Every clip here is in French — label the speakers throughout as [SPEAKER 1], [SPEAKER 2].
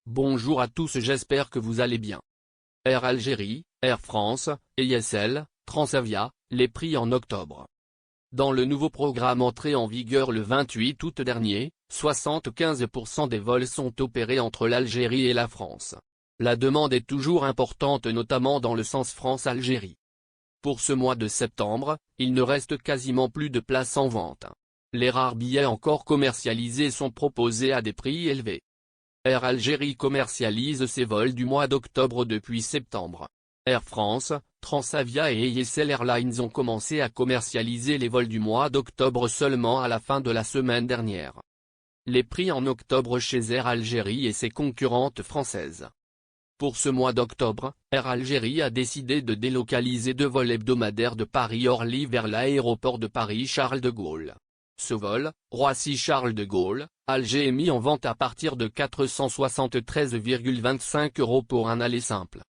[SPEAKER 1] Bonjour à tous, j'espère que vous allez bien. Air Algérie, Air France, EISL, Transavia, les prix en octobre. Dans le nouveau programme entré en vigueur le 28 août dernier, 75% des vols sont opérés entre l'Algérie et la France. La demande est toujours importante, notamment dans le sens France-Algérie. Pour ce mois de septembre, il ne reste quasiment plus de places en vente. Les rares billets encore commercialisés sont proposés à des prix élevés. Air Algérie commercialise ses vols du mois d'octobre depuis septembre. Air France, Transavia et EISL Airlines ont commencé à commercialiser les vols du mois d'octobre seulement à la fin de la semaine dernière. Les prix en octobre chez Air Algérie et ses concurrentes françaises. Pour ce mois d'octobre, Air Algérie a décidé de délocaliser 2 vols hebdomadaires de Paris-Orly vers l'aéroport de Paris-Charles de Gaulle. Ce vol, Roissy-Charles de Gaulle, Alger est mis en vente à partir de 473,25 € pour un aller simple.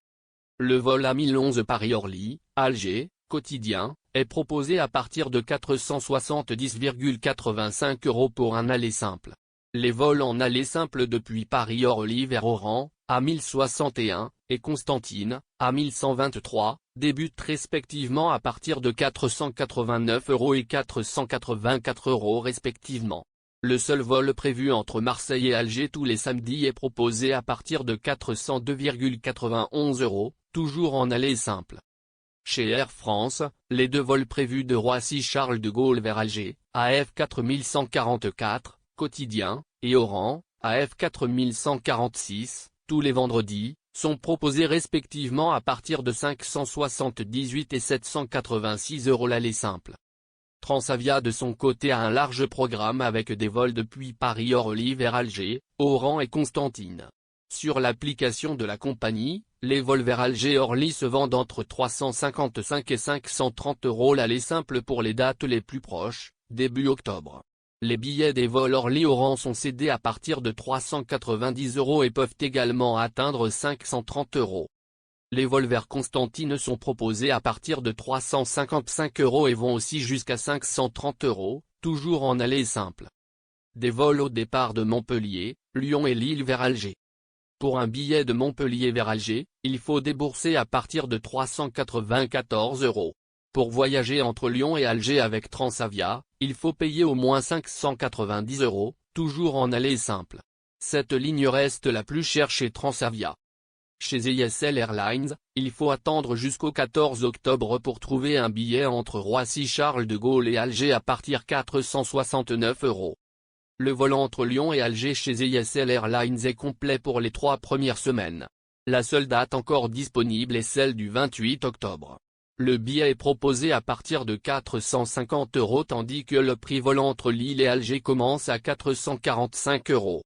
[SPEAKER 1] Le vol A1011 Paris-Orly, Alger, quotidien, est proposé à partir de 470,85 € pour un aller simple. Les vols en aller simple depuis Paris-Orly vers Oran, A1061, et Constantine, A1123, débutent respectivement à partir de 489 € et 484 € respectivement. Le seul vol prévu entre Marseille et Alger tous les samedis est proposé à partir de 402,91 €, toujours en aller simple. Chez Air France, les 2 vols prévus de Roissy-Charles de Gaulle vers Alger, AF 4144, quotidien, et Oran, AF 4146, tous les vendredis, sont proposés respectivement à partir de 578 et 786 € l'aller simple. Transavia de son côté a un large programme avec des vols depuis Paris-Orly vers Alger, Oran et Constantine. Sur l'application de la compagnie, les vols vers Alger-Orly se vendent entre 355 et 530 € l'aller simple pour les dates les plus proches, début octobre. Les billets des vols Orly-Oran sont cédés à partir de 390 € et peuvent également atteindre 530 €. Les vols vers Constantine sont proposés à partir de 355 € et vont aussi jusqu'à 530 €, toujours en aller simple. Des vols au départ de Montpellier, Lyon et Lille vers Alger. Pour un billet de Montpellier vers Alger, il faut débourser à partir de 394 €. Pour voyager entre Lyon et Alger avec Transavia, il faut payer au moins 590 €, toujours en aller simple. Cette ligne reste la plus chère chez Transavia. Chez EISL Airlines, il faut attendre jusqu'au 14 octobre pour trouver un billet entre Roissy-Charles de Gaulle et Alger à partir 469 €. Le vol entre Lyon et Alger chez EISL Airlines est complet pour les 3 premières semaines. La seule date encore disponible est celle du 28 octobre. Le billet est proposé à partir de 450 € tandis que le prix vol entre Lille et Alger commence à 445 €.